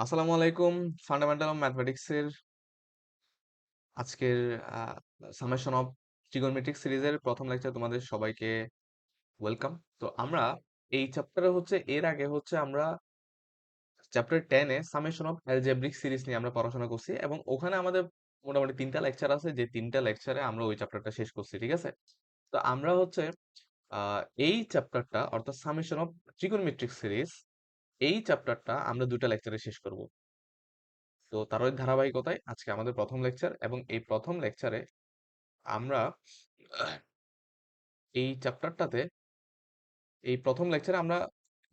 আসসালামু আলাইকুম। Fundamental of mathematics এর আজকের সামেশন অফ ট্রিগোনোমেট্রিক সিরিজের প্রথম লেকচার তোমাদের সবাইকে ওয়েলকাম। তো আমরা এই চ্যাপ্টারে এর আগে আমরা chapter 10 A summation of algebraic series নিয়ে আমরা পড়াশোনা করছি এবং ওখানে আমাদের মোটামুটি 3টা লেকচার আছে, যে 3টা লেকচারে আমরা ওই চ্যাপ্টারটা শেষ করছি, ঠিক আছে? তো আমরা এই চ্যাপ্টারটা অর্থাৎ সামেশন অফ ট্রিগোনোমেট্রিক সিরিজ, এই চ্যাপ্টারটা আমরা 2টা লেকচারে শেষ করব। তো তার ওই ধারাবাহিকতায় আজকে আমাদের প্রথম লেকচার, এবং এই প্রথম লেকচারে আমরা আহ, এই চ্যাপ্টারটাতে এই প্রথম লেকচারে আমরা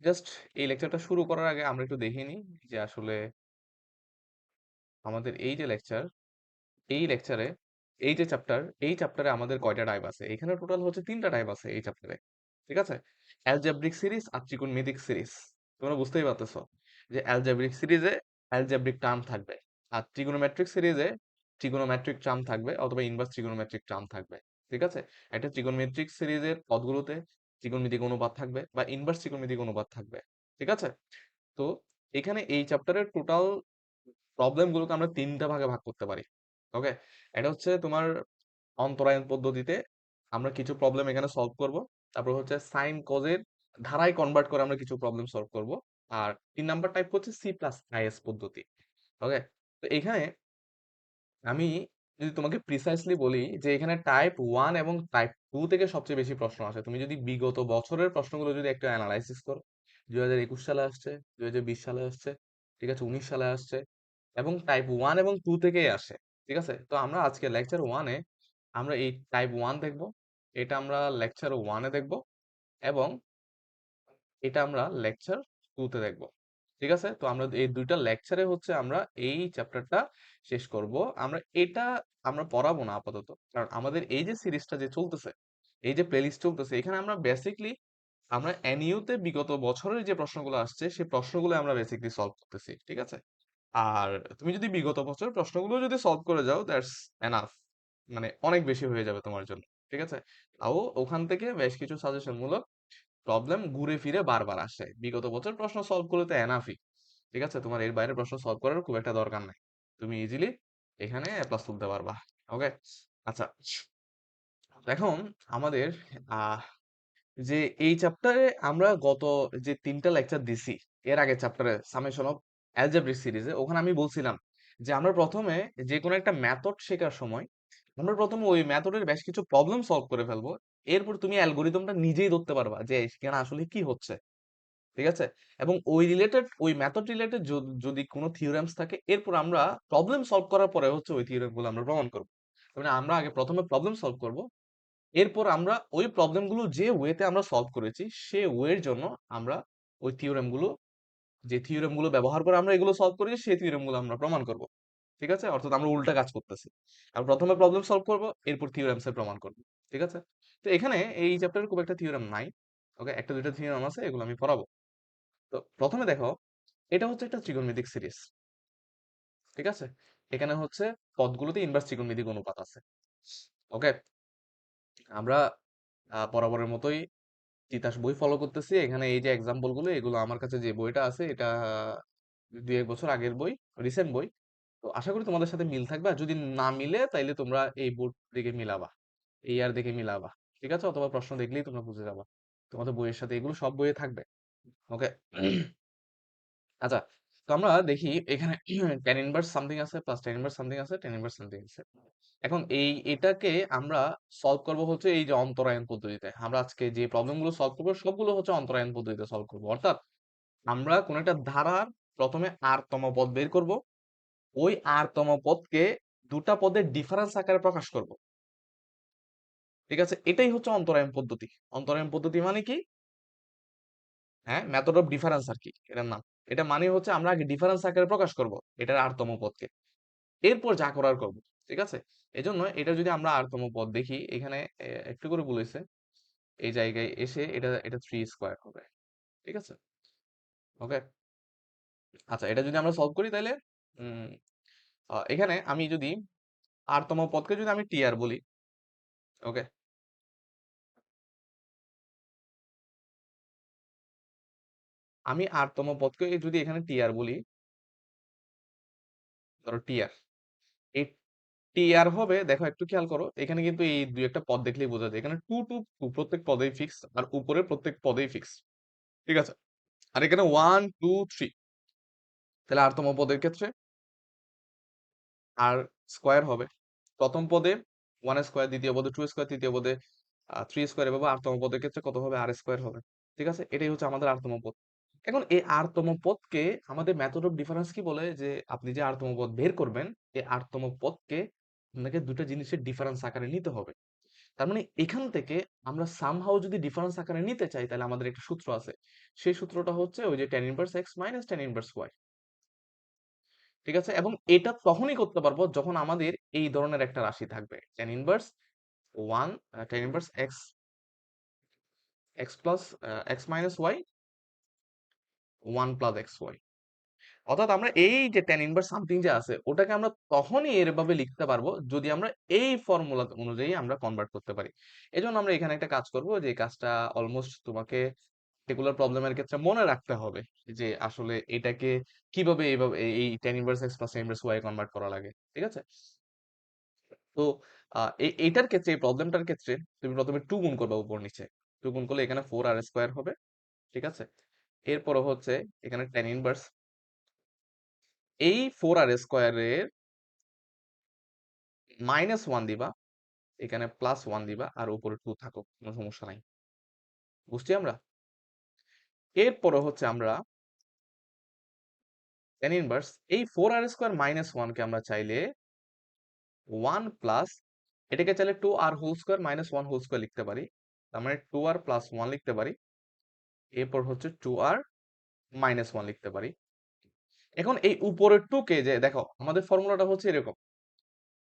জাস্ট এই লেকচারটা শুরু করার আগে আমরা একটু দেখে নিই যে আসলে আমাদের এই যে লেকচার, এই লেকচারে এই যে চ্যাপ্টার, এই চ্যাপ্টারে আমাদের কয়টা টাইপ আছে। এখানে টোটাল হচ্ছে 3টা টাইপ আছে এই চ্যাপ্টারে, ঠিক আছে? অ্যালজেব্রিক সিরিজ আর ত্রিকোণমিতিক সিরিজ। তোমরা বুঝতেই পারতেছো যে অ্যালজেব্রিক সিরিজে অ্যালজেব্রিক টার্ম থাকবে, আর ট্রিগোনোমেট্রিক সিরিজে ট্রিগোনোমেট্রিক টার্ম থাকবে অথবা ইনভার্স ট্রিগোনোমেট্রিক টার্ম থাকবে, ঠিক আছে? একটা ট্রিগোনোমেট্রিক সিরিজের পদগুলোতে ত্রিকোণমিতিক অনুপাত থাকবে বা ইনভার্স ত্রিকোণমিতিক অনুপাত থাকবে, ঠিক আছে? তো এখানে এই চ্যাপ্টারের টোটাল প্রবলেম গুলোকে আমরা 3টা ভাগে ভাগ করতে পারি। ওকে, এটা হচ্ছে তোমার অন্তরায়ন পদ্ধতিতে আমরা কিছু প্রবলেম এখানে সলভ করব। তারপর হচ্ছে সাইন কজের ধারায় কনভার্ট করে আমরা কিছু প্রবলেম সলভ করব। আর 3 নাম্বার টাইপ হচ্ছে C+IS পদ্ধতি। ওকে, তো এখানে আমি যদি তোমাকে প্রিসাইসলি বলি যে এখানে টাইপ 1 এবং টাইপ 2 থেকে সবচেয়ে বেশি প্রশ্ন আসে। তুমি যদি বিগত বছরের প্রশ্নগুলো যদি একটু অ্যানালাইসিস করো, 2021 সালে আসছে, 2020 সালে আসছে, ঠিক আছে, 19 সালে আসছে, এবং টাইপ 1 এবং 2 থেকেই আসে, ঠিক আছে? তো আমরা আজকে লেকচার 1-এ আমরা এই টাইপ 1 দেখব, এটা আমরা লেকচার 1-এ দেখব, এবং এটা আমরা লেকচার 2-তে দেখব, ঠিক আছে? তো আমরা এই দুইটা লেকচারে আমরা এই চ্যাপ্টারটা শেষ করব। আমরা পড়াবো না আপাতত, কারণ আমাদের এই যে সিরিজটা যে চলতেছে, এই যে প্লেলিস্ট চলতেছে, এখানে আমরা বেসিকলি আমরা এনইউ তে বিগত বছরের যে প্রশ্নগুলো আসছে সেই প্রশ্নগুলো আমরা বেসিকলি সলভ করতেছি, ঠিক আছে? আর তুমি যদি বিগত বছরের প্রশ্নগুলো যদি সলভ করে যাও, দ্যাটস এনাফ, মানে অনেক বেশি হয়ে যাবে তোমার জন্য, ঠিক আছে? তাও ওখান থেকে বেশ কিছু সাজেশন মূলক প্রবলেম ঘুরে ফিরে বারবার আসে। বিগত বছর প্রশ্ন সলভ করলে তো এনাফই, ঠিক আছে? তোমার এর বাইরে প্রশ্ন সলভ করার খুব একটা দরকার নাই, তুমি ইজিলি এখানে এ প্লাস তুলতে পারবা। ওকে, আচ্ছা, এখন আমাদের আহ যে এই চ্যাপ্টারে আমরা গত যে 3টা লেকচার দিছি, এর আগে চ্যাপ্টারে সামেশন অফ অ্যালজেব্রিক সিরিজে, ওখানে আমি বলছিলাম যে আমরা প্রথমে যে কোনো একটা মেথড শেখার সময় আমরা প্রথমে ওই মেথডের বেশ কিছু প্রবলেম সলভ করে ফেলবো। এরপর তুমি অ্যালগোরিদমটা নিজেই ধরতে পারবা যে এখানে আসলে কি হচ্ছে, ঠিক আছে? এবং ওই মেথড রিলেটেড যদি কোনো থিওরেমস থাকে, এরপর আমরা প্রবলেম সলভ করার পরে ওই থিওরেম গুলো আমরা প্রমাণ করবো। মানে আমরা আগে প্রথমে প্রবলেম সলভ করব, এরপর আমরা ওই প্রবলেম গুলো যে ওয়েতে আমরা সলভ করেছি সে ওয়ের জন্য আমরা ওই থিওরেম গুলো, যে থিওরেম গুলো ব্যবহার করে আমরা এগুলো সলভ করেছি সেই থিওরেম গুলো আমরা প্রমাণ করব, ঠিক আছে? অর্থাৎ আমরা উল্টা কাজ করতেছি। আমরা প্রথমে প্রবলেম সলভ করব, এরপর থিওরেমস এর প্রমাণ করব, ঠিক আছে? তো এখানে এই চ্যাপ্টারে খুব একটা থিওরেম নাই। ওকে, একটা দুইটা থিওরেম আছে, এগুলো আমি পড়াবো। তো প্রথমে দেখো, এটা হচ্ছে একটা ত্রিকোণমিতিক সিরিজ, ঠিক আছে? এখানে পদগুলোতে ইনভার্স ত্রিকোণমিতিক অনুপাত আছে। ওকে, আমরা বরাবরের মতোই তিতাস বই ফলো করতেছি। এখানে এই যে এক্সাম্পল গুলো, এগুলো আমার কাছে যে বইটা আছে এটা 2-1 বছর আগের বই, রিসেন্ট বই। তো আশা করি তোমাদের সাথে মিল থাকবে, আর যদি না মিলে তাইলে তোমরা এই বোর্ড দেখে মিলাবা, এই আর দেখে মিলাবা, ঠিক আছে? অথবা প্রশ্ন দেখলেই তোমরা বুঝে যাবা, তোমাদের বইয়ের সাথে এগুলো সব বইয়ে থাকবে। ওকে, আচ্ছা, তো আমরা দেখি এখানে tan ইনভার্স সামথিং আছে, প্লাস tan ইনভার্স সামথিং আছে, tan ইনভার্স সামথিং আছে। এখন এটাকে আমরা সলভ করব এই যে অন্তরায়ন পদ্ধতিতে। আমরা আজকে যে প্রবলেম গুলো সলভ করবো সবগুলো অন্তরায়ন পদ্ধতিতে সলভ করবো। অর্থাৎ আমরা কোন একটা ধারার প্রথমে আর তম পদ বের করব, ওই আর তম পদকে দুটা পদের ডিফারেন্স আকারে প্রকাশ করব, ঠিক আছে? এটাই হচ্ছে অন্তরায়ন পদ্ধতি। অন্তরায়ন পদ্ধতি মানে কি? হ্যাঁ, মেথড অফ ডিফারেন্স আর কি এটার নাম। এটা মানে আমরা আগে ডিফারেন্স আকারে প্রকাশ করব এটার আর তম পদকে, এরপর যা করার করব, ঠিক আছে? এজন্য এটা যদি আমরা আর তম পদ দেখি, এখানে একটু করে বলেছে, এই জায়গায় এসে এটা এটা 3 স্কয়ার হবে, ঠিক আছে? ওকে, আচ্ছা, এটা যদি আমরা সলভ করি তাহলে উম, এখানে আমি যদি আর তম পদকে যদি আমি টি আর বলি, ওকে, আমি আর তম পদকে যদি এখানে টি আর বলি, ধরো টিআর, এই টি আর হবে, দেখো একটু খেয়াল করো, এখানে কিন্তু এই দুই একটা পদ দেখলেই বোঝা যায় এখানে টু টু টু প্রত্যেক পদেই ফিক্স, আর উপরে প্রত্যেক পদেই ফিক্স, ঠিক আছে। আর এখানে ওয়ান টু থ্রি, তাহলে আর তম পদের ক্ষেত্রে আর স্কোয়ার হবে। প্রথম পদে ওয়ান স্কোয়ার, দ্বিতীয় পদে টু স্কোয়ার, তৃতীয় পদে থ্রি স্কোয়ার, এভাবে আর তম পদের ক্ষেত্রে কত হবে, আর স্কোয়ার হবে, ঠিক আছে। এটাই হচ্ছে আমাদের আর তম পদ। এখন এই আর তম পদকে আমাদের মেথড অফ ডিফারেন্স কি বলে, যে আপনি যে আর তম পদ বের করবেন, এই আর তম পদকে আপনাকে দুটো জিনিসের ডিফারেন্স আকারে নিতে হবে। তার মানে এখান থেকে আমরা সামহাও যদি ডিফারেন্স আকারে নিতে চাই, তাহলে আমাদের একটা সূত্র আছে। সেই সূত্রটা হচ্ছে ওই যে tan inverse x minus tan inverse y, ঠিক আছে। এবং এটা তখনই করতে পারবো যখন আমাদের এই ধরনের একটা রাশি থাকবে, tan inverse one, tan inverse x, x plus x minus y, one plus x y. অর্থাৎ আমরা এই যে tan ইনভার্স সামথিং যে আছে, ওটাকে আমরা তখনই এরভাবে লিখতে পারবো যদি আমরা এই ফর্মুলা অনুযায়ী আমরা কনভার্ট করতে পারি। এজন্য আমরা এখানে একটা কাজ করব, যে কাজটা অলমোস্ট তোমাকে পার্টিকুলার প্রবলেমের ক্ষেত্রে মনে রাখতে হবে, যে আসলে এটাকে কিভাবে এইভাবে এই tan inverse x plus tan inverse y convert করা লাগে, ঠিক আছে। তো এইটার ক্ষেত্রে, এই প্রবলেমটার ক্ষেত্রে তুমি প্রথমে টু গুণ করবে উপর নিচে, টু গুণ করলে এখানে ফোর আর স্কোয়ার হবে, ঠিক আছে। এরপর হচ্ছে এখানে tan ইনভার্স এই ফোর আর স্কোয়ারের মাইনাস ওয়ান দিবা, এখানে প্লাস ওয়ান দিবা, আর উপরে টু থাকুক, কোনো সমস্যা নাই। বুঝছি আমরা। এরপরে হচ্ছে আমরা tan ইনভার্স এই ফোর আর স্কোয়ার মাইনাস ওয়ানকে আমরা চাইলে ওয়ান প্লাস, এটাকে চাইলে two r whole square minus one whole square লিখতে পারি, তার মানে টু আর প্লাস ওয়ান লিখতে পারি। এরপর হচ্ছে টু আর মাইনাস ওয়ান লিখতে পারি। এখন এই উপরের টু কে, যে দেখো আমাদের ফর্মুলাটা হচ্ছে এরকম,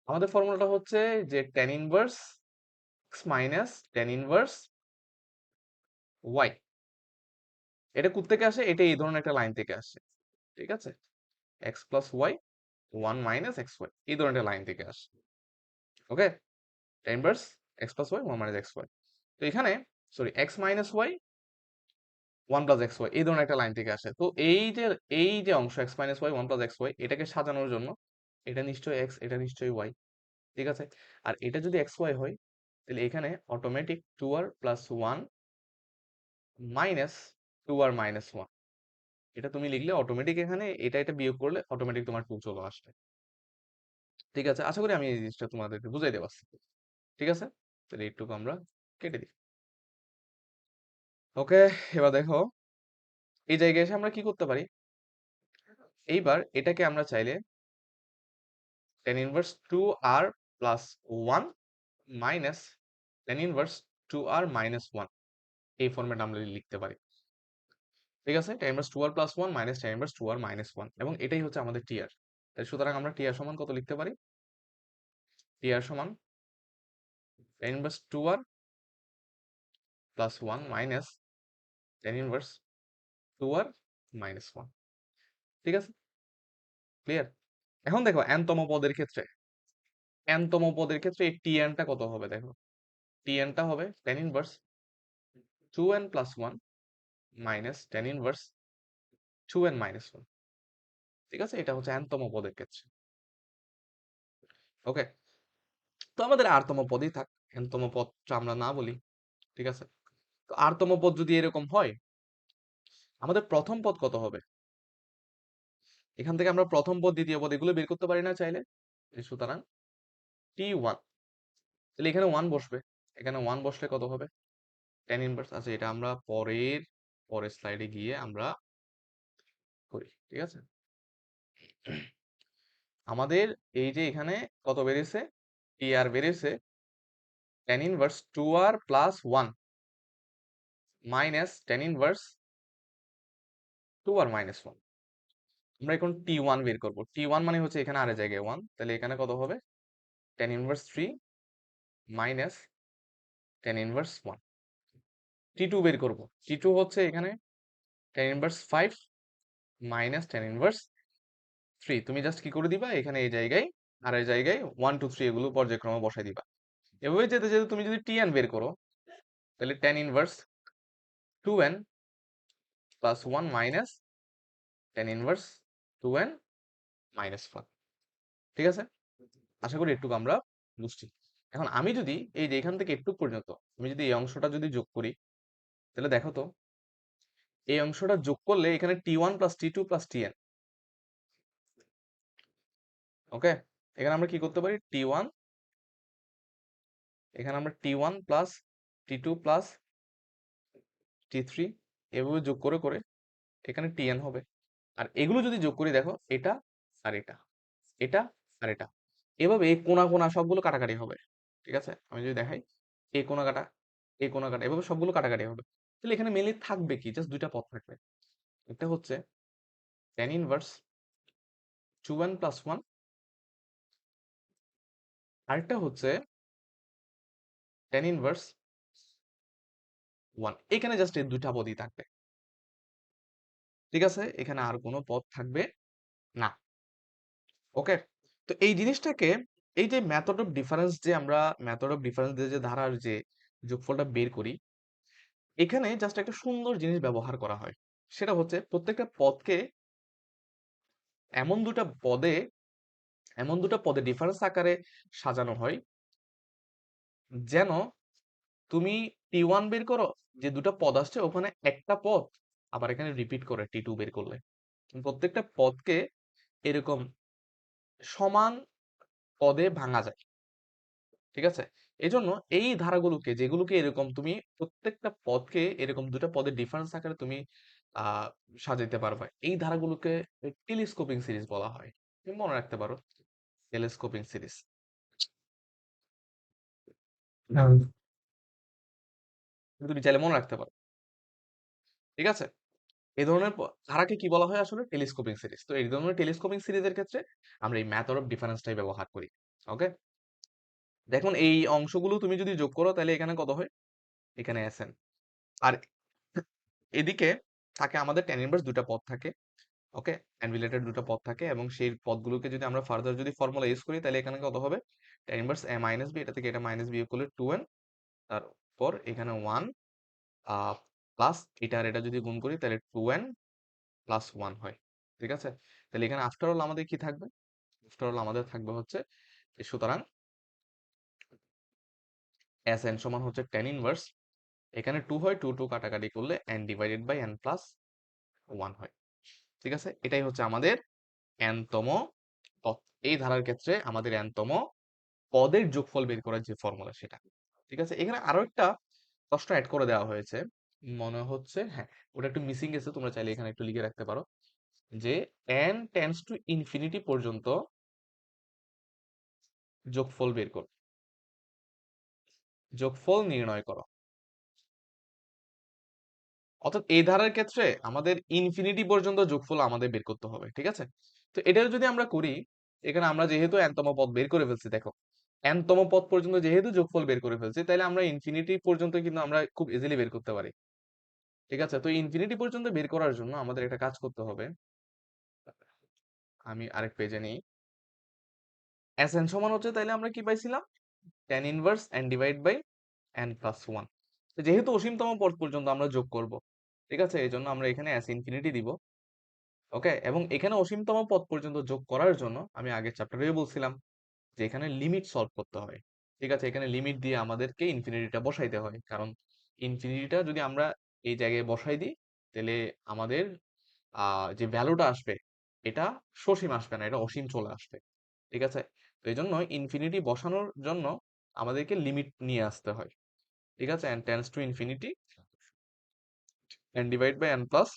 আমাদের ফর্মুলাটা হচ্ছে যে tan inverse x minus tan inverse y. এটা কোত্থেকে আসে, এটা এই ধরনের একটা লাইন থেকে আসে, ঠিক আছে। X plus y, one minus x y, এই ধরনের একটা লাইন থেকে আসে, okay. tan inverse x plus y, one minus x y. তো এখানে sorry x minus y, one plus x y, এই ধরনের একটা লাইন থেকে আসে। তো এই যে অংশ x minus y, one plus x y, এটাকে সাজানোর জন্য এটা নিশ্চয়ই এক্স, এটা নিশ্চয়ই ওয়াই, ঠিক আছে। আর এটা যদি এক্স ওয়াই হয়, তাহলে এখানে automatic two r plus one minus two r minus one, এটা তুমি লিখলে অটোমেটিক এখানে এটা এটা বিয়োগ করলে অটোমেটিক তোমার টু চলে আসবে, ঠিক আছে। আশা করি আমি এই জিনিসটা তোমাদেরকে বুঝাইতে পারছি, ঠিক আছে। তাহলে এইটুকু আমরা কেটে দিই, ওকে। এবার দেখো এই জায়গায় এসে আমরা কি করতে পারি, এইবার এটাকে আমরা চাইলে tan inverse two r plus one minus tan inverse two r minus one, এই ফর্মেট আমরা লিখতে পারি, ঠিক আছে। tan inverse two r plus one minus tan inverse two r minus one, এবং এটাই হচ্ছে আমাদের টিআর। তাই সুতরাং আমরা টিআর সমান কত লিখতে পারি, টিআর সমান tan inverse two r plus one minus tan inverse two r minus one, ঠিক আছে, ক্লিয়ার। এখন দেখো n তম পদের ক্ষেত্রে, n তম পদের ক্ষেত্রে এই tnটা কত হবে, দেখো tnটা হবে tan inverse two n plus one minus tan inverse two n minus one, ঠিক আছে। এটা হচ্ছে n তম পদের ক্ষেত্রে, ওকে। তো আমাদের r তম পদই থাক, n তম পদটা আমরা না বলি, ঠিক আছে। তো r তম পদ যদি এরকম হয়, আমাদের প্রথম পদ কত হবে, এখান থেকে আমরা প্রথম পদ দ্বিতীয় পদ এগুলো বের করতে পারি না চাইলে। সুতরাং t1, তাহলে এখানে ওয়ান বসবে, এখানে ওয়ান বসলে কত হবে, tan ইনভার্স, আচ্ছা এটা আমরা পরের স্লাইডে গিয়ে আমরা করি, ঠিক আছে। আমাদের এই যে এখানে কত বেড়েছে, টিআর বেড়েছে tan inverse two r plus one minus tan inverse two r minus one. আমরা এখন টি1 বের করবো, টি1 মানে হচ্ছে এখানে আর এর জায়গায় ওয়ান, তাহলে এখানে কত হবে tan inverse three minus tan inverse one. T two বের করবো, টি2 হচ্ছে এখানে tan inverse five minus tan inverse three. তুমি জাস্ট কি করে দিবা, এখানে এই জায়গায় আর এই জায়গায় ওয়ান টু থ্রি এগুলো পর্যায়ক্রমে বসাই দিবা। এভাবে যেতে যেতে তুমি যদি টিএন বের করো, তাহলে tan inverse two n plus one minus tan inverse two n minus one, ঠিক আছে? আশা করি এটুকু আমরা বুঝছি। এখন আমি যদি এই যে এখান থেকে এটুক পর্যন্ত আমি যদি এই অংশটা যদি যোগ করি, তাহলে দেখো তো এই অংশটা যোগ করলে এখানে T1 plus T2 plus Tn। ওকে? এখানে আমরা কি করতে পারি? T1, এখানে আমরা T1 plus T2 plus T3 এভাবে যোগ করে করে এখানে Tn হবে। আর এগুলো যদি যোগ করি দেখো এটা আর এটা, এটা আর এটা, এভাবে এই কোণা কোণা সবগুলো কাটাকাটি হবে। ঠিক আছে? আমি যদি দেখাই এই কোণা কাটা, এই কোণা কাটা, এভাবে সবগুলো কাটাকাটি হবে। তাহলে এখানে মেনলি থাকবে কি? জাস্ট দুইটা পদ থাকবে। একটা হচ্ছে tan ইনভার্স 2n প্লাস 1, আরেকটা হচ্ছে tan ইনভার্স 1। এখানে জাস্ট এই দুইটা পদই থাকবে। ঠিক আছে? এখানে আর কোনো পদ থাকবে না। ওকে? তো এই জিনিসটাকে, এই যে মেথড অফ ডিফারেন্স, যে আমরা মেথড অফ ডিফারেন্স দিয়ে যে ধারার যে যোগফলটা বের করি, এখানে জাস্ট একটা সুন্দর জিনিস ব্যবহার করা হয়। সেটা হচ্ছে প্রত্যেকটা পদকে এমন দুটা পদে এমন দুটো পদে ডিফারেন্স আকারে সাজানো হয় যেন তুমি T1 বের করো, যে দুটো পদ আসছে ওখানে একটা পদ আবার এখানে রিপিট করে T2 বের করলে প্রত্যেকটা পদকে এরকম সমান পদে ভাঙা যায়। ঠিক আছে? এজন্য এই ধারাগুলোকে, যেগুলোকে এরকম তুমি প্রত্যেকটা পদকে এরকম দুটো পদের ডিফারেন্স আকারে তুমি আহ সাজাইতে পারবে, এই ধারাগুলোকে টেলিস্কোপিং সিরিজ বলা হয়। তুমি মনে রাখতে পারো টেলিস্কোপিং সিরিজ, তুমি চাইলে মনে রাখতে পারো। ঠিক আছে? এই ধরনের ধারাকে কি বলা হয় আসলে? Telescoping series. তো এই ধরনের টেলিস্কোপিং সিরিজের ক্ষেত্রে আমরা এই মেথড অফ ডিফারেন্সটাই ব্যবহার করি। ওকে? দেখুন এই অংশগুলো তুমি যদি যোগ করো তাহলে এখানে কত হয়? এখানে Sn। আর এদিকে থাকে আমাদের tan ইনভার্স দুটা পদ থাকে। ওকে? and রিলেটেড দুটো পদ থাকে এবং সেই পদগুলোকে যদি আমরা ফার্দার যদি ফর্মুলা ইউজ করি তাহলে এখানে কত হবে? tan inverse a minus b, এটা থেকে এটা মাইনাস বিয়োগ করলে 2n, তারপর এখানে 1 প্লাস এটা আর এটা যদি গুণ করি তাহলে 2n প্লাস 1 হয়। ঠিক আছে? তাহলে এখানে আফটার অল আমাদের কি থাকবে? আফটার অল আমাদের থাকবে হচ্ছে সুতরাং Sn সমান হচ্ছে tan ইনভার্স, এখানে 2 হয়, 2 2 কাটাকাটি করলে n divided by n plus 1 হয়। ঠিক আছে? এটাই হচ্ছে আমাদের n তম পদ। এই ধারার ক্ষেত্রে আমাদের n তম পদের যোগফল বের করার যে ফর্মুলা সেটা। ঠিক আছে? এখানে আরো একটা প্রশ্ন অ্যাড করে দেওয়া হয়েছে। মনে হচ্ছে হ্যাঁ, ওটা একটু মিসিং গেছে। তোমরা চাইলে এখানে একটু লিখে রাখতে পারো যে n টেন্ডস টু ইনফিনিটি পর্যন্ত যোগফল বের করো। যোগফল নির্ণয় করো। অর্থাৎ এই ধারার ক্ষেত্রে আমাদের ইনফিনিটি পর্যন্ত যোগফল আমাদের বের করতে হবে। ঠিক আছে? তো এটা যদি আমরা করি, এখানে আমরা যেহেতু n তম পদ বের করে ফেলছি, দেখো n তম পদ পর্যন্ত যেহেতু যোগফল বের করে ফেলছি, তাহলে আমরা ইনফিনিটি পর্যন্ত কিন্তু আমরা খুব ইজিলি বের করতে পারি। ঠিক আছে? তো ইনফিনিটি পর্যন্ত বের করার জন্য আমাদের একটা কাজ করতে হবে। আমি আরেক পেজে নেই। Sn সমান হচ্ছে, তাইলে আমরা কি পাইছিলাম? tan inverse n divide by n plus 1। যেহেতু অসীমতম পদ পর্যন্ত আমরা যোগ করব, ঠিক আছে, এই জন্য আমরা এখানে s ইনফিনিটি দিব। ওকে? এবং এখানে অসীমতম পদ পর্যন্ত যোগ করার জন্য আমি আগের চ্যাপ্টারেও বলছিলাম যে এখানে লিমিট সলভ করতে হয়। ঠিক আছে? এখানে লিমিট দিয়ে আমাদেরকে ইনফিনিটিটা বসাইতে হয়, কারণ ইনফিনিটিটা যদি আমরা এই জায়গায় বসাই দিই তাহলে আমাদের যে ভ্যালুটা আসবে এটা সসীম আসবে না, এটা অসীম চলে আসবে। ঠিক আছে? তো এই জন্য ইনফিনিটি বসানোর জন্য আমাদেরকে লিমিট নিয়ে আসতে হয়। ঠিক আছে? and tends to infinity and divide by n plus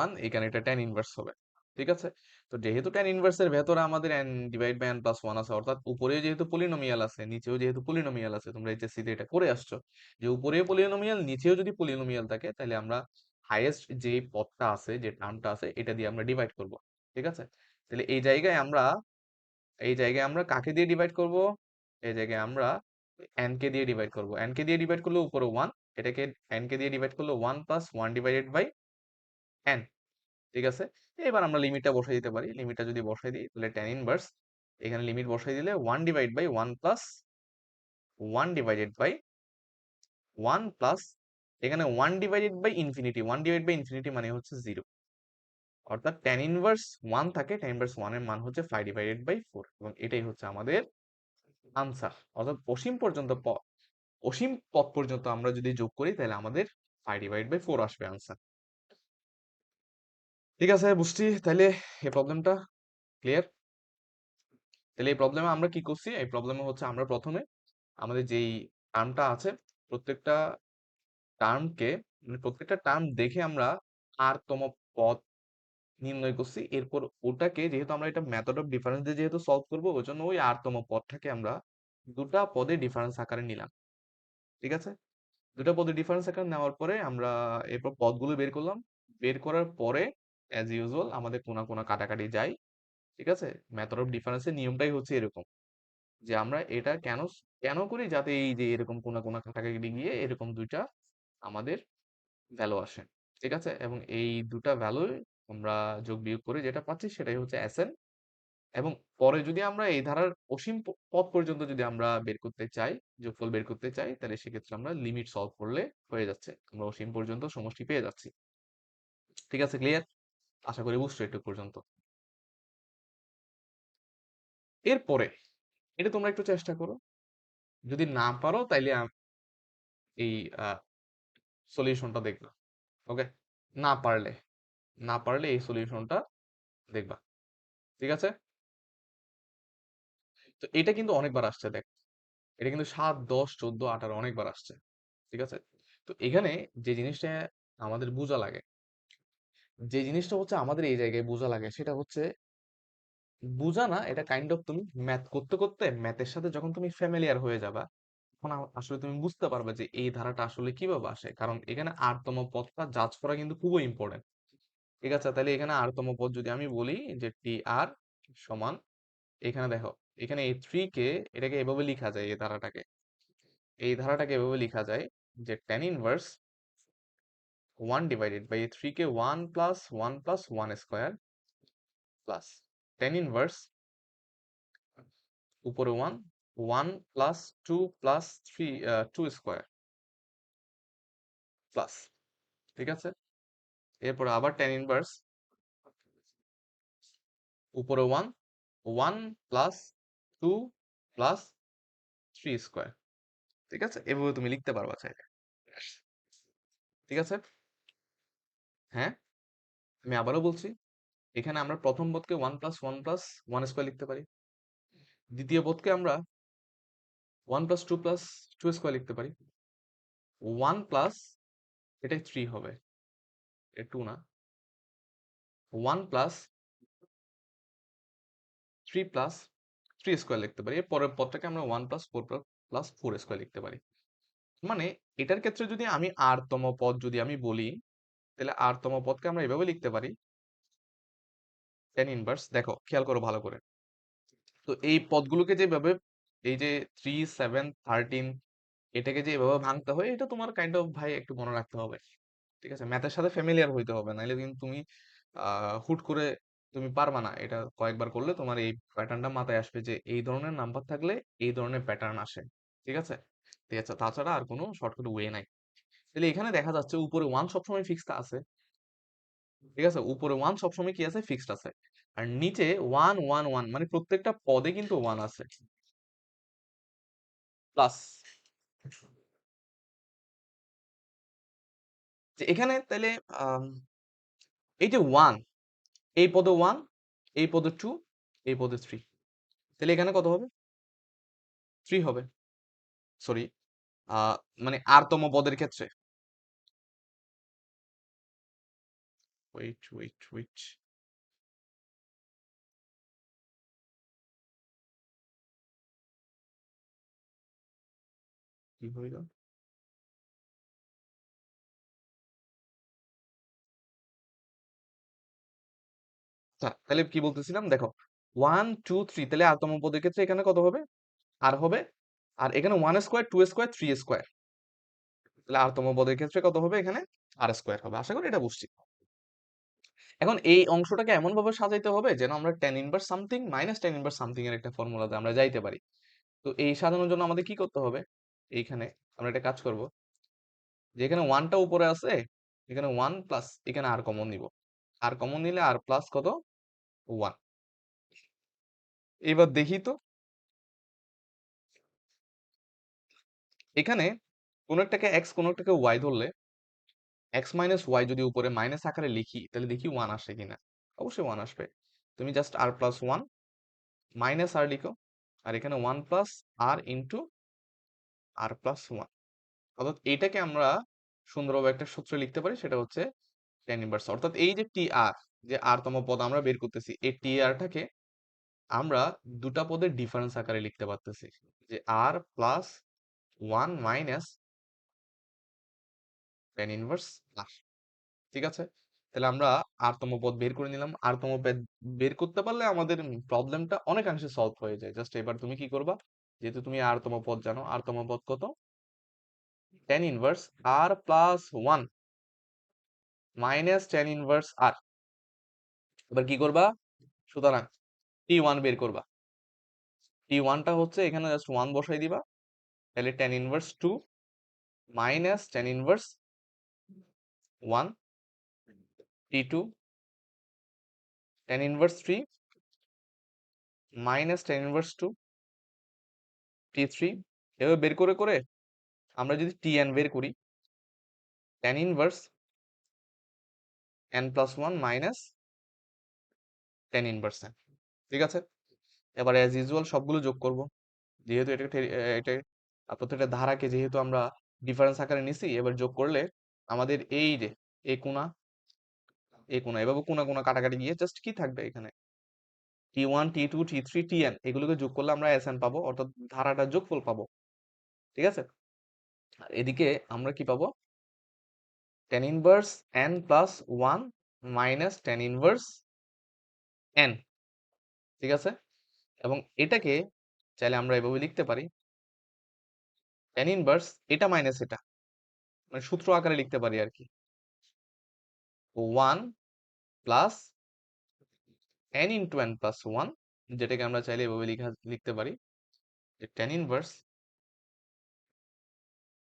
1, এখানে এটা tan ইনভার্স হবে। ঠিক আছে? তো যেহেতু tan ইনভার্সের ভেতরে আমাদের n divide by n plus 1 আছে, অর্থাৎ উপরে যেহেতু পলিনোমিয়াল আছে, নিচেও যেহেতু পলিনোমিয়াল আছে, তোমরা এইচএসসি তে এটা করে আসছো যে উপরেও পলিনোমিয়াল নিচেও যদি পলিনোমিয়াল থাকে তাহলে আমরা হাইয়েস্ট যে পদটা আছে, যে টার্মটা আছে, এটা দিয়ে আমরা ডিভাইড করব। ঠিক আছে? তাহলে এই জায়গায় আমরা কাকে দিয়ে ডিভাইড করব? এই জায়গায় আমরা n কে দিয়ে ডিভাইড করব। n কে দিয়ে ডিভাইড করলে উপরে 1, এটাকে n কে দিয়ে ডিভাইড করলে 1 প্লাস 1 ডিভাইডেড বাই n। ঠিক আছে? এবার আমরা লিমিটটা বসাই দিতে পারি। লিমিটটা যদি বসাই দিই তাহলে tan ইনভার্স, এখানে লিমিট বসাই দিলে 1 divide by 1 plus 1 divided by 1 plus এখানে 1 divided by infinity, 1 divide by infinity মানে হচ্ছে 0। অর্থাৎ tan ইনভার্স 1 থাকে, tan ইনভার্স 1 এর মান হচ্ছে 5/4 এবং এটাই হচ্ছে আমাদের আনসার। অর্থাৎ অসীম পথ পর্যন্ত আমরা যদি যোগ করি তাহলে আমাদের 5/4 আসবে আনসার। ঠিক আছে বুঝছি, তাহলে এই প্রবলেমটা ক্লিয়ার। তাহলে এই প্রবলেমে আমরা কি করছি, এই প্রবলেমে হচ্ছে আমরা প্রথমে আমাদের যেই টার্মটা আছে প্রত্যেকটা টার্মকে, মানে প্রত্যেকটা টার্ম দেখে আমরা আর তম পদ নির্ণয় করছি। এরপর ওটাকে যেহেতু আমরা এটা মেথড অফ ডিফারেন্স দিয়ে যেহেতু সলভ করবো, ওই জন্য ওই আর তম পদটাকে আমরা দুটা পদে ডিফারেন্স আকারে নিলাম। ঠিক আছে, দুটা পদে ডিফারেন্স আকারে নেওয়ার পরে আমরা এরপর পদগুলো বের করলাম। বের করার পরে অ্যাজ ইউজুয়াল আমাদের কোনা কোনা কাটাকাটি যায়। ঠিক আছে, মেথড অফ ডিফারেন্সের নিয়মটাই হচ্ছে এরকম যে আমরা এটা কেন কেন করি, যাতে এই যে এরকম কোনা কোনা কাটাকাটি গিয়ে এরকম দুইটা আমাদের ভ্যালু আসে। ঠিক আছে, এবং এই দুটা ভ্যালু আমরা যোগ বিয়োগ করে যেটা পাচ্ছি সেটাই হচ্ছে এসএন। এবং পরে যদি আমরা এই ধারার অসীম পথ পর্যন্ত যদি আমরা বের করতে চাই, যোগফল বের করতে চাই, তাহলে সেক্ষেত্রে আমরা লিমিট সলভ করলে হয়ে যাচ্ছে, আমরা অসীম পর্যন্ত সমষ্টি পেয়ে যাচ্ছি। ঠিক আছে, ক্লিয়ার? আশা করি বুঝছো একটু পর্যন্ত। এরপরে এটা তোমরা একটু চেষ্টা করো, যদি না পারো তাইলে এই সলিউশনটা দেখবা। ওকে, না পারলে না পারলে এই সলিউশনটা দেখবা। ঠিক আছে, তো এটা কিন্তু অনেকবার আসছে দেখ, এটা কিন্তু 7, 10, 14, 18 অনেকবার আসছে। ঠিক আছে, তো এখানে যে জিনিসটা আমাদের বোঝা লাগে, যে জিনিসটা হচ্ছে আমাদের এই জায়গায় বোঝা লাগে সেটা হচ্ছে বোঝা না, এটা কাইন্ড অফ তুমি ম্যাথ করতে করতে ম্যাথের সাথে যখন তুমি ফ্যামিলিয়ার হয়ে যাবা, তখন আসলে তুমি বুঝতে পারবে যে এই ধারাটা আসলে কিভাবে আসে। কারণ এখানে আরতম পদটা জাজ করা কিন্তু খুবই ইম্পর্টেন্ট। ঠিক আছে, তাহলে এখানে আরতম পদ যদি আমি বলি যে টি আর সমান, এখানে দেখো, এখানে এই থ্রি কে এটাকে এভাবে লেখা যায়, এই ধারাটাকে এভাবে লেখা যায় যে tan ইনভার্স 1/3 কে 1 plus 1 plus 1 square plus tan inverse উপরে 1 1 প্লাস 2 প্লাস 3 2 স্কোয়ার প্লাস। ঠিক আছে, এরপর আবার tan ইনভার্স উপরে 1 1 প্লাস 2 প্লাস 3 স্কোয়ার। ঠিক আছে, এভাবে তুমি লিখতে পারবা চাইলে। ঠিক আছে, হ্যাঁ, আমি আবারও বলছি, এখানে আমরা প্রথম পদকে 1 প্লাস 1 প্লাস 1 স্কোয়ার লিখতে পারি, দ্বিতীয় পদকে আমরা 1 প্লাস 2 প্লাস 2 স্কোয়ার লিখতে পারি, 1 প্লাস, এটাই 3 হবে, এ 2 না, 1 প্লাস 3 প্লাস 3 স্কোয়ার লিখতে পারি। এর পরের পদটাকে আমরা 1 প্লাস 4 প্লাস 4 স্কোয়ার লিখতে পারি। মানে এটার ক্ষেত্রে যদি আমি আর তম পদ যদি আমি বলি, তাহলে আর তম পদকে আমরা এভাবে লিখতে পারি tan ইনভার্স, দেখো খেয়াল করো ভালো করে। তো এই পদগুলোকে যেভাবে, এই যে 3, 7, 13, এটাকে যে এভাবে ভাঙতে হয়, এটা তোমার কাইন্ড অফ ভাই একটু মনে রাখতে হবে। ঠিক আছে, ম্যাথের সাথে ফ্যামিলিয়ার হইতে হবে, নাইলে কিন্তু তুমি হুট করে তুমি পারবা না। এটা কয়েকবার করলে তোমার এই প্যাটার্নটা মাথায় আসবে যে এই ধরনের নাম্বার থাকলে এই ধরনের প্যাটার্ন আসে। ঠিক আছে, ঠিক আছে, তাছাড়া আর কোনো শর্টকাট ওয়ে নাই। তাহলে এখানে দেখা যাচ্ছে উপরে ওয়ান সবসময় ফিক্সড আছে। ঠিক আছে, উপরে ওয়ান সবসময় কি আছে, ফিক্সড আছে। আর নিচে 1 1 1, মানে প্রত্যেকটা পদে কিন্তু ওয়ান আছে। প্লাস যে এখানে তাহলে আম, এই যে ওয়ান, এই পদে ওয়ান, এই পদে টু, এই পদে থ্রি, তাহলে এখানে কত হবে, থ্রি হবে। সরি, মানে আর তম পদের ক্ষেত্রে, ওয়েট ওয়েট ওয়েট, কি হইল, আচ্ছা তাহলে কি বলতেছিলাম, দেখো 1 2 3, তাহলে আর তম পদের ক্ষেত্রে এখানে কত হবে, আর হবে। আর এখানে 1 স্কোয়ার 2 স্কোয়ার 3 স্কোয়ার, তাহলে আর তম পদের ক্ষেত্রে কত হবে, এখানে আর স্কোয়ার হবে। আশা করি এটা বুঝছি। এখন এই অংশটাকে এমন ভাবে সাজাইতে হবে যেন আমরা tan inverse something minus tan inverse something এর একটা ফর্মুলাতে আমরা যাইতে পারি। তো এই সাজানোর জন্য আমাদের কি করতে হবে, এইখানে আমরা একটা কাজ করব, যে এখানে ওয়ানটা উপরে আছে, এখানে ওয়ান প্লাস এখানে আর কমন নিব। আর কমন নিলে আর প্লাস কত 1। এবার দেখি তো এখানে কোন একটাকে এক্স কোন একটাকে ওয়াই ধরলে এক্স মাইনাস ওয়াই যদি উপরে মাইনাস আকারে লিখি তাহলে দেখি ওয়ান আসে কিনা। অবশ্যই ওয়ান আসবে। তুমি জাস্ট আর প্লাস ওয়ান মাইনাস আর লিখো, আর এখানে ওয়ান প্লাস আর ইন্টু আর প্লাস ওয়ান। অর্থাৎ এটাকে আমরা সুন্দরভাবে একটা সূত্র লিখতে পারি, সেটা হচ্ছে টেন ইনভার্স। অর্থাৎ এই যে টি আর, যে আর তম পদ আমরা বের করতেছি, এই টি আরটাকে আমরা দুটা পদের ডিফারেন্স আকারে লিখতে পারতেছি, যে r plus one minus tan inverse r. ঠিক আছে, তাহলে আমরা আর তম পদ বের করে নিলাম। আর তম পদ বের করতে পারলে আমাদের প্রবলেমটা অনেকাংশে সলভ হয়ে যায়। জাস্ট এবার তুমি কি করবা, যেহেতু তুমি আর তম পদ জানো, আর তম পদ কত tan inverse r plus one minus tan inverse r. এবার কি করবা, সুতরাং টি ওয়ান বের করবা। টি ওয়ানটা হচ্ছে এখানে জাস্ট ওয়ান বসাই দিবা, তাহলে tan inverse two minus tan inverse one. টি two tan inverse three minus tan inverse two. টি থ্রি। এভাবে বের করে করে আমরা যদি টি এন বের করি, ten inverse N plus one minus tan inverse N. ঠিক আছে, এবার অ্যাজ ইউজুয়াল সবগুলো যোগ করব। যেহেতু এটা প্রত্যেকটা ধারাকে যেহেতু আমরা ডিফারেন্স আকারে নিছি, এবার যোগ করলে আমাদের এই যে এই কোণা এই কোণা এভাবে কোণা কোণা কাটাকাটি গিয়ে জাস্ট কি থাকবে এখানে টি ওয়ান টি টু টি থ্রি টি এন, এগুলোকে যোগ করলে আমরা এস এন পাবো, অর্থাৎ ধারাটার যোগফল পাবো। ঠিক আছে, আর এদিকে আমরা কি পাবো, ten inverse N plus one minus tan inverse N. ঠিক আছে, এবং এটাকে চাইলে আমরা এভাবে লিখতে পারি, টেন ইনভার্স এটা মাইনাস এটা, মানে সূত্র আকারে লিখতে পারি আর কি, one plus n into n plus one, যেটাকে আমরা চাইলে এভাবে লিখতে পারি যে টেন ইনভার্স,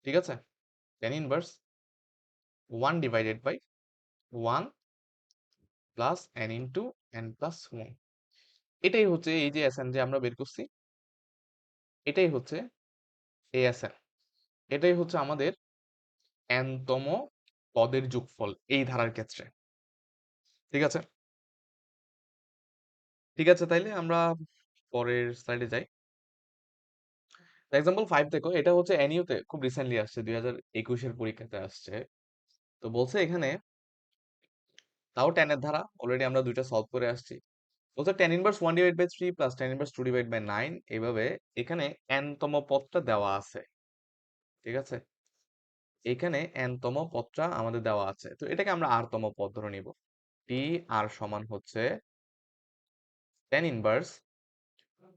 ঠিক আছে, tan inverse one divided by one plus n into n plus one. এটাই হচ্ছে এই যে এস এন যে আমরা বের করছি, এটাই হচ্ছে এই এস এন, এটাই হচ্ছে আমাদের এনতম পদের যোগফল এই ধারার ক্ষেত্রে। ঠিক আছে, ঠিক আছে, তাইলে আমরা পরের স্লাইডে যাই। এক্সাম্পল 5 দেখো, এটা হচ্ছে এনইউতে খুব রিসেন্টলি আসছে, 2021-এর পরীক্ষাতে আসছে। তো বলছে এখানে তাও টেন এর ধারা, অলরেডি আমরা দুইটা সলভ করে আসছি। বলছে tan inverse one divide by three plus tan inverse two divide by nine, এইভাবে এখানে এন তম পদটা দেওয়া আছে। ঠিক আছে, এখানে এন তম পদটা আমাদের দেওয়া আছে, তো এটাকে আমরা আর তম পদ ধরে নিব। টি আর সমান হচ্ছে tan inverse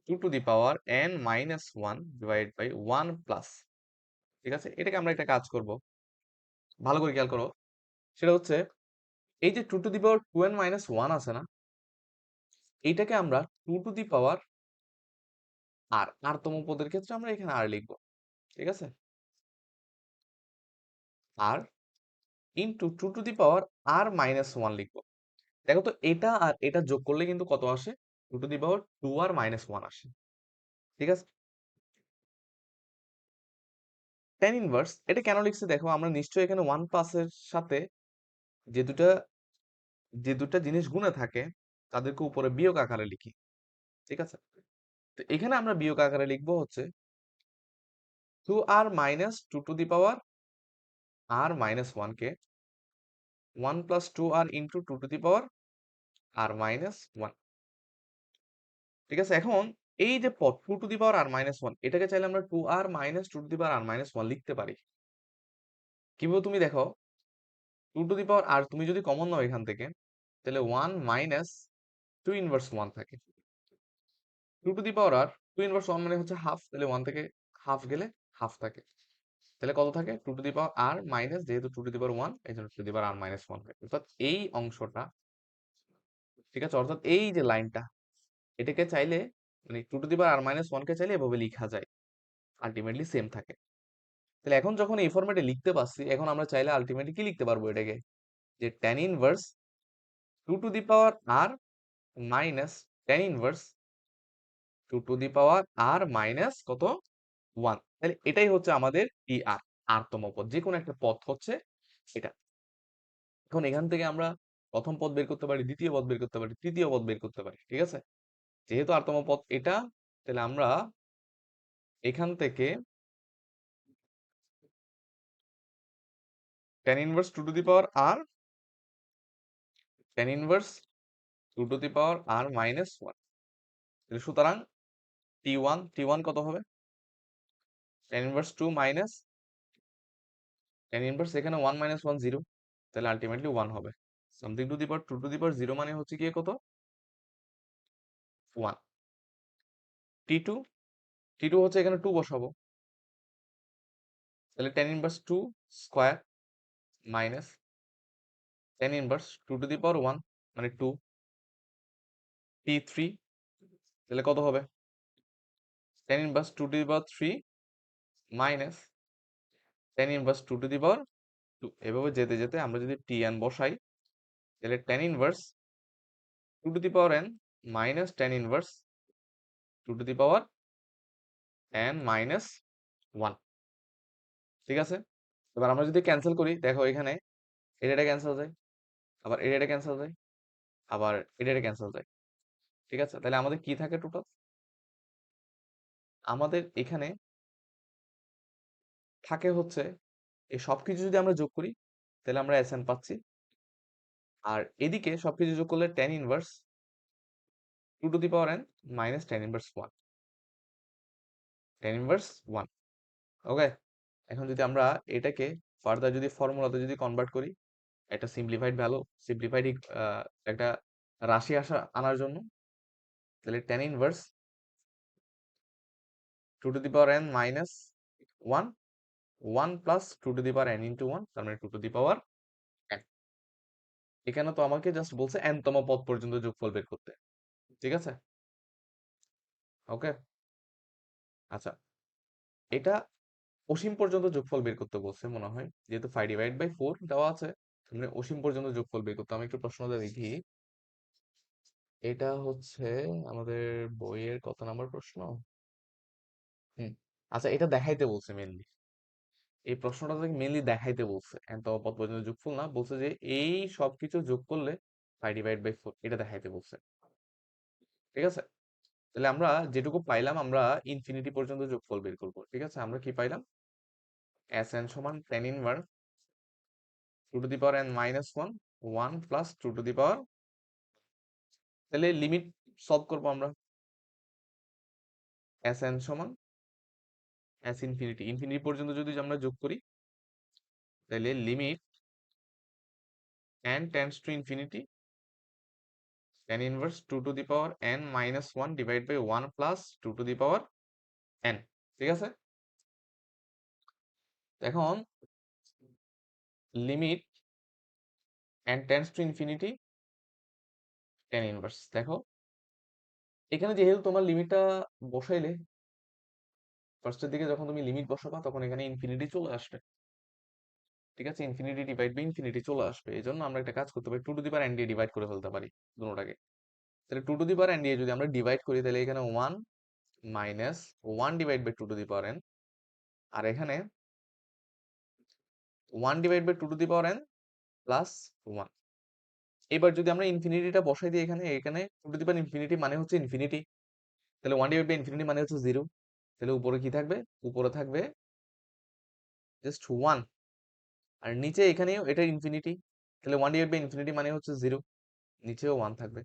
two to the power n minus one divide by one plus. ঠিক আছে, এটাকে আমরা একটা কাজ করব, ভালো করে খেয়াল করো। সেটা হচ্ছে এই যে two to the power two n minus one আছে না, এইটাকে আমরা টু টু দি পাওয়ার আর আর তম পদের ক্ষেত্রে আমরা এখানে আর লিখবো। ঠিক আছে, আর into two to the power r minus one লিখবো। দেখো তো এটা আর এটা যোগ করলে কিন্তু কত আসে, two to the power two r minus one আসে। ঠিক আছে, টেন ইনভার্স এটা কেন লিখছি দেখো, আমরা নিশ্চয়ই এখানে ওয়ান প্লাসের সাথে যে দুটা যে দুটা জিনিস গুণে থাকে তাদেরকে উপরে বিয়োগ আকারে লিখি। ঠিক আছে, তো এখানে আমরা বিয়োগ আকারে লিখবো হচ্ছে two r minus two to the power r minus one কে one plus two r into two to the power r minus one. ঠিক আছে, এখন এই যে পদ two to the power r minus one, এটাকে চাইলে আমরা two r minus two to the power r minus one লিখতে পারি। কিভাবে তুমি দেখো, টু টু দি পাওয়ার আর তুমি যদি কমন নাও এখান থেকে, তাহলে one minus two inverse one থাকে। Two to the power r two inverse one মানে হচ্ছে হাফ, তাহলে ওয়ান থেকে হাফ গেলে হাফ থাকে, তাহলে কত থাকে two to the power r minus, যেহেতু two to the power one এই জন্য two to the power r minus one থাকে, অর্থাৎ এই অংশটা। ঠিক আছে, অর্থাৎ এই যে লাইনটা, এটাকে চাইলে মানে two to the power r minus one কে চাইলে এভাবে লেখা যায়, আলটিমেটলি সেম থাকে। তাহলে এখন যখন এই ফরম্যাটে লিখতে পারছি, এখন আমরা চাইলে আলটিমেটলি কি লিখতে পারবো এটাকে, যে tan inverse 2 to the power r minus tan inverse 2 to the power r minus কত 1। তাহলে এটাই হচ্ছে আমাদের টি আর, আরতম পদ। যে কোনো একটা পদ হচ্ছে এটা। এখন এখান থেকে আমরা প্রথম পদ বের করতে পারি, দ্বিতীয় পদ বের করতে পারি, তৃতীয় পদ বের করতে পারি। ঠিক আছে? যেহেতু আরতম পদ এটা, তাহলে আমরা এখান থেকে tan inverse 2 to the power r tan inverse 2 to the power r minus 1। তাহলে সুতরাং টি ওয়ান কত হবে? tan inverse 2 minus tan inverse এখানে 1 মাইনাস 1 0, তাহলে আলটিমেটলি 1 হবে। Something to the power 2 to the power 0 মানে হচ্ছে গিয়ে কত? 1। টি টু, টি টু হচ্ছে এখানে 2 বসাবো, তাহলে tan inverse 2 square minus tan inverse 2 to the power 1 মানে 2। টি3 তাহলে কত হবে? tan inverse 2 to the power 3 minus tan inverse 2 to the power 2। এভাবে যেতে যেতে আমরা যদি tn বসাই, তাহলে tan inverse 2 to the power n minus tan inverse 2 to the power n minus 1। ঠিক আছে? এবার আমরা যদি ক্যান্সেল করি, দেখো এখানে এটা ক্যান্সেল যায়, আবার এটা ক্যান্সেল যায়, আবার এটা ক্যান্সেল যায়। ঠিক আছে? তাহলে আমাদের কি থাকে টোটাল? আমাদের এখানে থাকে হচ্ছে এই সবকিছু যদি আমরা যোগ করি, তাহলে আমরা Sn পাচ্ছি। আর এদিকে সবকিছু যোগ করলে tan inverse 2 to the power n minus tan inverse 1, tan inverse 1। ওকে? এখন যদি আমরা এটাকে ফার্দার যদি ফর্মুলাতে যদি কনভার্ট করি, একটা সিম্পলিফাইড ভ্যালু, সিম্পলিফাইড একটা রাশি আনার জন্য, তাহলে tan inverse 2 to the power n minus 1, 1 plus 2 to the power n into 1, তার মানে 2 টু দি পাওয়ার n। এখানে তো আমাকে জাস্ট বলছে n তম পদ পর্যন্ত যোগফল বের করতে। ঠিক আছে? ওকে? আচ্ছা, এটা অসীম পর্যন্ত যোগফল বের করতে বলছে মনে হয়, যেহেতু 5/4 দেওয়া আছে, মানে অসীম পর্যন্ত যোগফল বের করতে। আমি একটু প্রশ্নটা দেখি। এটা হচ্ছে আমাদের বইয়ের কত নাম্বার প্রশ্ন? হুম, আচ্ছা, এটা দেখাইতে বলছে মেনলি। এই প্রশ্নটা থেকে মেনলি দেখাইতে বলছে, এত পদ পর্যন্ত যোগফল না, বলছে যে এই সবকিছু যোগ করলে 5/4 এটা দেখাইতে বলছে। ঠিক আছে? তাহলে আমরা যেটুকু পাইলাম, আমরা ইনফিনিটি পর্যন্ত যোগফল বের করব। ঠিক আছে? আমরা কি পাইলাম? Sn সমান tan inverse 2 to the power n minus 1, 1 plus 2 to the power. তাহলে লিমিট সলভ করবো আমরা। Sn সমান s ইনফিনিটি, ইনফিনিটি পর্যন্ত যদি আমরা যোগ করি, তাহলে limit n tends to infinity tan inverse 2 to the power n minus 1 divide by 1 plus 2 to the power n। ঠিক আছে? এখন limit n tends to infinity tan inverse, দেখো এখানে যেহেতু তোমার লিমিটটা বসাইলে, ফার্স্টের দিকে যখন তুমি লিমিট বসাবা তখন এখানে ইনফিনিটি চলে আসবে। ঠিক আছে? ইনফিনিটি ডিভাইড বাই ইনফিনিটি চলে আসবে। এই জন্য আমরা একটা কাজ করতে পারি, 2 টু দি পাওয়ার n দিয়ে ডিভাইড করে ফেলতে পারি দুটোটাকে। তাহলে 2 টু দি পাওয়ার n দিয়ে যদি আমরা ডিভাইড করি, তাহলে এখানে 1 minus 1 divide by 2 to the power n, আর এখানে 1 divide by 2 to the power n plus 1। এবার যদি আমরা ইনফিনিটিটা বসাই দিই এখানে, এখানে 2 টু দি পাওয়ার ইনফিনিটি মানে হচ্ছে ইনফিনিটি, তাহলে 1 ডিভাইড বাই ইনফিনিটি মানে হচ্ছে 0। তাহলে উপরে কি থাকবে? উপরে থাকবে জাস্ট 1, আর নিচে এখানেও এটা ইনফিনিটি, তাহলে 1 ডিভাইড বাই ইনফিনিটি মানে হচ্ছে 0, নিচেও 1 থাকবে।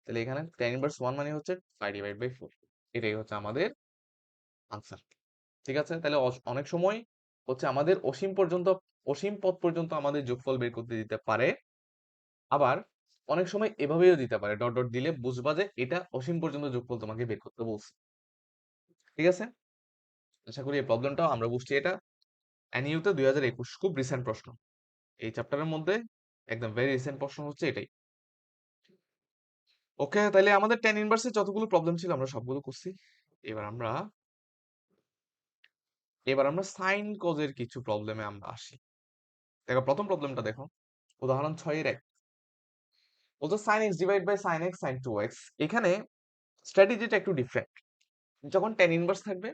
তাহলে এখানে tan ইনভার্স 1 মানে হচ্ছে 5/4। এটাই হচ্ছে আমাদের আনসার। ঠিক আছে? তাহলে অনেক সময় হচ্ছে আমাদের অসীম পর্যন্ত, অসীম পদ পর্যন্ত আমাদের যোগফল বের করতে দিতে পারে। আবার অনেক সময় এভাবেও দিতে পারে, ডট ডট দিলে বুঝবা যে এটা অসীম পর্যন্ত যোগফল তোমাকে বের করতে বলছে। ঠিক আছে? আশা করি এই প্রবলেমটাও আমরা বুঝছি। এটা এনইউতে 2021 খুব রিসেন্ট প্রশ্ন। এই চ্যাপ্টারের মধ্যে একদম ভেরি রিসেন্ট প্রশ্ন হচ্ছে এটাই। ওকে, তাহলে আমাদের tan ইনভার্সের যতগুলো প্রবলেম ছিল আমরা সবগুলো করছি। এবার আমরা সাইন কজের কিছু প্রবলেমে আমরা আসি। দেখো প্রথম প্রবলেমটা দেখো, উদাহরণ 6 এর 1। বলতো sin x divide by sin x sin 2x, এখানে স্ট্র্যাটেজিটা একটু ডিফারেন্ট। যখন tan ইনভার্স থাকবে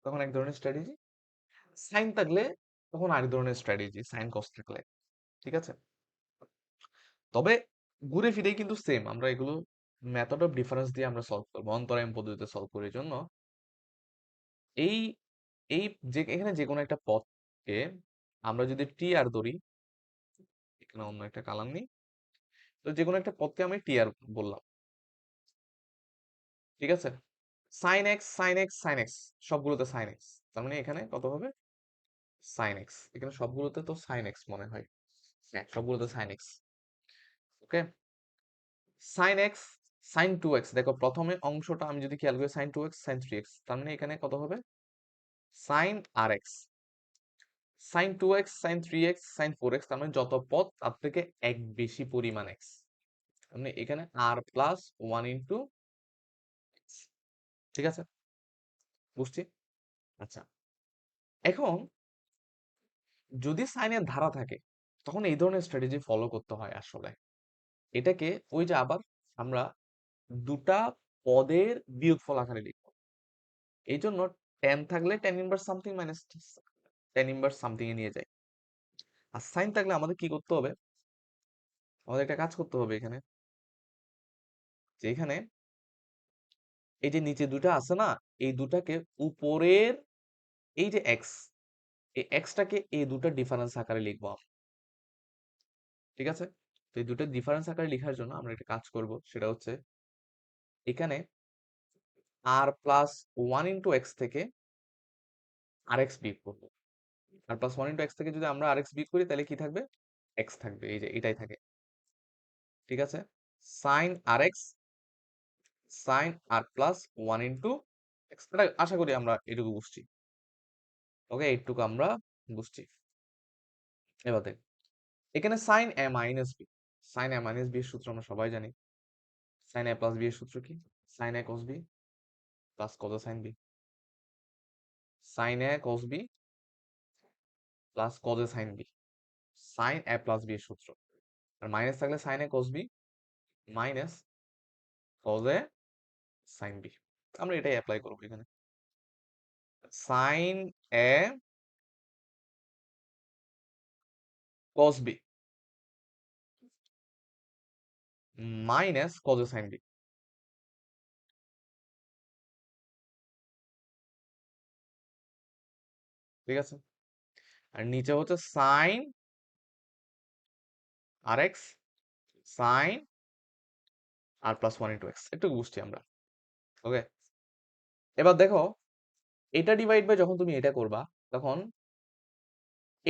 তখন এক ধরনের স্ট্র্যাটেজি, সাইন থাকলে তখন আরেক ধরনের স্ট্র্যাটেজি, সাইন কস থাকলে। ঠিক আছে, তবে ঘুরে ফিরেই কিন্তু সেম, আমরা এগুলো মেথড অফ ডিফারেন্স দিয়ে আমরা সলভ করবো, অন্তরায় পদ্ধতিতে সলভ করার জন্য। এই এই যে এখানে যে কোনো একটা পথকে আমরা যদি টি আর ধরি, এখানে অন্য একটা কালার নেই, তো যে কোনো একটা পথকে আমি টি আর বললাম। ঠিক আছে, sine x sine x sine x, সবগুলোতে সাইন এক্স, তার মানে এখানে কত হবে সাইন এক্স, এখানে সবগুলোতে তো সাইন এক্স মনে হয়, হ্যাঁ সবগুলোতে সাইন এক্স। ওকে, সাইন এক্স সাইন 2x, দেখো প্রথমে অংশটা আমি যদি খেয়াল করি সাইন 2x সাইন 3x, তার মানে এখানে কত হবে sine r x, sine 2x sine 3x sine 4x, তার মানে যত পদ তার থেকে এক বেশি পরিমাণ এক্স, মানে এখানে আর প্লাস 1 ইন্টু এক্স। ঠিক আছে, বুঝছি। আচ্ছা, এখন যদি সাইনের ধারা থাকে তখন এই ধরনের স্ট্র্যাটেজি ফলো করতে হয় আসলে। এটাকে ওই যে আবার আমরা দুটা পদের বিয়োগফল আকারে লিখব, এই জন্য টেন থাকলে tan inverse something minus tan inverse something এ নিয়ে যায়। আর সাইন থাকলে আমাদের কি করতে হবে, আমাদের একটা কাজ করতে হবে এখানে, যে এখানে এই যে নিচে দুটা আছে না, এই দুটাকে উপরের এই যে এক্স, এই এক্সটাকে এই দুটা ডিফারেন্স আকারে লিখবো আমরা। ঠিক আছে, তো এই দুটো ডিফারেন্স আকারে লেখার জন্য আমরা একটা কাজ করব, সেটা হচ্ছে এখানে আর প্লাস 1 ইন্টু এক্স থেকে আর এক্স বিয়োগ করবো। আর প্লাস 1 ইন্টু এক্স থেকে যদি আমরা আর এক্স বিয়োগ করি তাহলে কি থাকবে, এক্স থাকবে, এই যে এটাই থাকে। ঠিক আছে, sign r x sine r plus 1 into x, আশা করি আমরা এটুকু বুঝছি। ওকে, এইটুকু আমরা বুঝছি। এবার দেখ, এখানে সাইন এ মাইনাস বি, সাইন এ মাইনাস বি এর সূত্র আমরা সবাই জানি। সাইন এ প্লাস বি এর সূত্র কি, sine A cos B plus cos sine B, sine A cos B plus cos sine B, sine A plus B এর সূত্র। আর মাইনাস থাকলে sine A cos B minus cos A sine B, আমরা এটাই apply করবো এখানে। Sine A cos B minus cos sine B. ঠিক আছে, আর নিচে হচ্ছে sine r x sine r plus 1 into x, একটু বুঝছি আমরা। ওকে, এবার দেখো এটা ডিভাইড বাই যখন তুমি এটা করবা তখন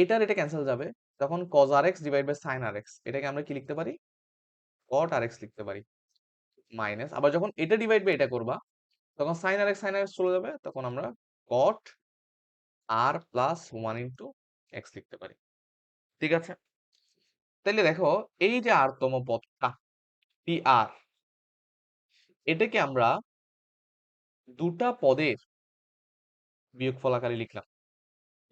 এটার এটা ক্যান্সেল যাবে, তখন cos r x divide by sine r x, এটাকে আমরা কি লিখতে পারি, কট আর এক্স লিখতে পারি, মাইনাস আবার যখন এটা ডিভাইড বাই এটা করবা তখন সাইন আর এক্স চলে যাবে, তখন আমরা কট আর প্লাস 1 ইন্টু এক্স লিখতে পারি। ঠিক আছে, তাহলে দেখো এই যে আর তম পদটা পি আর, এটাকে আমরা দুটা পদের বিয়োগফল আকারে লিখলাম।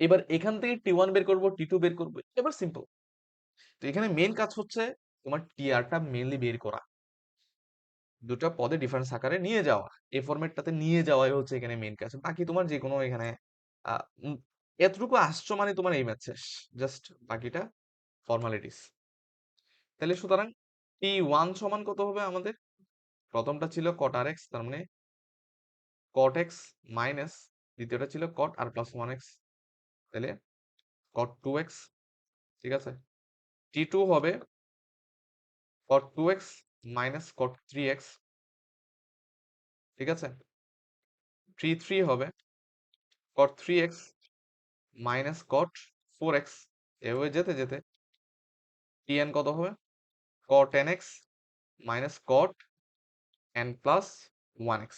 এবার এখান থেকে টি1 বের করবো, টি2 বের করবো, এবার সিম্পল। তো এখানে মেন কাজ হচ্ছে তোমার টিআরটা মেনলি বের করা, দুটা পদে ডিফারেন্স আকারে নিয়ে যাওয়া, এই ফরম্যাটটাতে নিয়ে যাওয়াই হচ্ছে এখানে মেন কাজ। বাকি তোমার যে কোনো এখানে আহ, উম, এতটুকু আসছো মানে তোমার এই ম্যাথ শেষ, জাস্ট বাকিটা ফর্মালিটিস। তাহলে সুতরাং টি1 সমান কত হবে আমাদের, প্রথমটা ছিল কট আর এক্স, তার মানে কট এক্স মাইনাস দ্বিতীয়টা ছিল কট আর প্লাস 1 এক্স, তাহলে কট 2 এক্স। ঠিক আছে, টি2 হবে cot 2x minus cot 3x। ঠিক আছে, টি3 হবে cot 3x minus cot 4x, এভাবে যেতে যেতে tn কত হবে cot nx minus cot n plus 1x।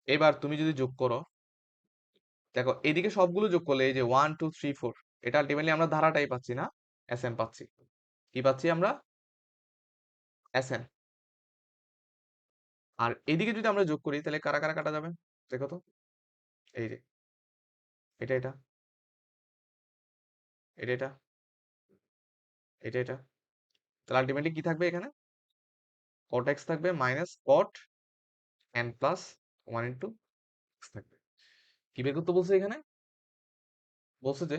এবার তুমি যদি যোগ করো, দেখো এদিকে সবগুলো যোগ করলে এই যে 1 2 3 4, এটা আলটিমেটলি আমরা ধারাটাই পাচ্ছি না, এসএন পাচ্ছি। কি পাচ্ছি আমরা, এসএন। আর এদিকে যদি আমরা যোগ করি তাহলে কারা কারা কাটা যাবে, দেখো তো, এই যে এটা এটা এটা এটা এটা এটা, তাহলে আলটিমেটলি কি থাকবে এখানে, কট এক্স থাকবে মাইনাস কট N plus one into x থাকবে। কি বের করতে বলছে এখানে? বলছে যে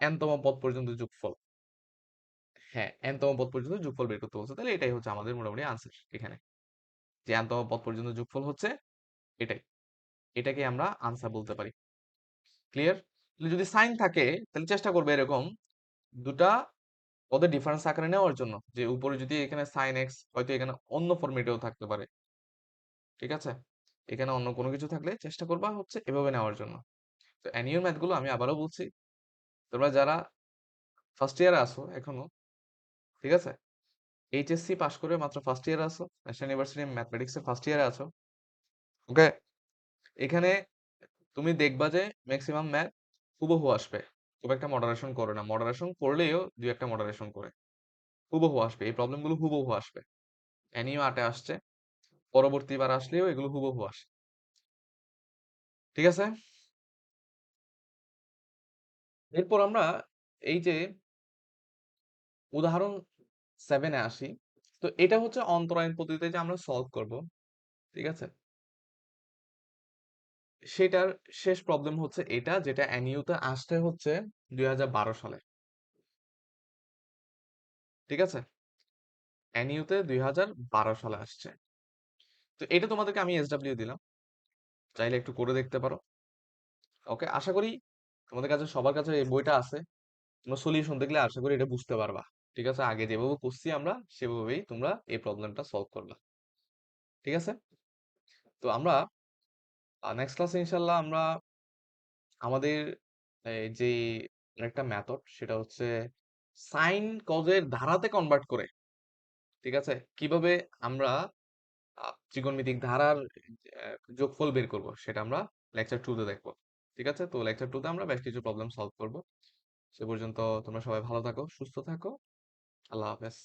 এন তম পদ পর্যন্ত যোগফল। হ্যাঁ, এন তম পদ পর্যন্ত যোগফল বের করতে বলছে, তাহলে এটাই হচ্ছে আমাদের মোটামুটি আনসার এখানে, যে এন তম পদ পর্যন্ত যোগফল হচ্ছে এটাই। এটাকে আমরা আনসার বলতে পারি। ক্লিয়ার? যদি সাইন থাকে তাহলে চেষ্টা করবে এরকম দুটা পদের ডিফারেন্স আকারে নেওয়ার জন্য, যে উপরে যদি এখানে সাইন এক্স হয়তো এখানে অন্য ফরম্যাটেও থাকতে পারে, ঠিক আছে? এখানে অন্য কোনো কিছু থাকলে চেষ্টা করবা হচ্ছে এভাবে নেওয়ার জন্য। তো অ্যানিউর ম্যাথগুলো আমি আবারও বলছি, তোমরা যারা ফার্স্ট ইয়ারে আসো এখনো, ঠিক আছে, এইচএসসি পাশ করে মাত্র ফার্স্ট ইয়ারে আছো, ন্যাশনাল ইউনিভার্সিটি ম্যাথমেটিক্সের ফার্স্ট ইয়ারে আছো, ওকে, এখানে তুমি দেখবা যে ম্যাক্সিমাম ম্যাথ হুবহু আসবে, খুব একটা মডারেশন করে না, মডারেশন করলেও দুই একটা মডারেশন করে, হুবহু আসবে, এই প্রবলেমগুলো হুবহু আসবে। অ্যানিও আটে আসছে, পরবর্তীবার আসলেও এগুলো হুবহু আসে, ঠিক আছে? এরপর আমরা এই যে উদাহরণ 7 এ আসি। তো এটা হচ্ছে অন্তরায়ন পদ্ধতিতে যে আমরা সলভ করব, ঠিক আছে? সেটার শেষ প্রবলেম হচ্ছে এটা, যেটা এনইউতে আসতে হচ্ছে 2012 সালে, ঠিক আছে? এনইউতে 2012 সালে আসছে। তো এটা তোমাদেরকে আমি এসডব্লিউ দিলাম, চাইলে একটু করে দেখতে পারো। ওকে, আশা করি তোমাদের কাছে সবার কাছে এই বইটা আছে, তোমরা সলিউশন দেখলে আশা করি এটা বুঝতে পারবা, ঠিক আছে? আগে যেভাবে করছি আমরা সেভাবেই তোমরা এই প্রবলেমটা সলভ করবা, ঠিক আছে? তো আমরা নেক্সট ক্লাসে ইনশাল্লাহ আমরা আমাদের যে একটা মেথড, সেটা হচ্ছে সাইন কজের ধারাতে কনভার্ট করে, ঠিক আছে, কিভাবে আমরা ত্রিকোণমিতিক ধারার যোগফল বের করব সেটা আমরা লেকচার 2 তে দেখবো, ঠিক আছে? তো লেকচার 2 তে আমরা বেশ কিছু প্রবলেম সলভ করব। সে পর্যন্ত তোমরা সবাই ভালো থাকো, সুস্থ থাকো। আল্লাহ হাফেজ।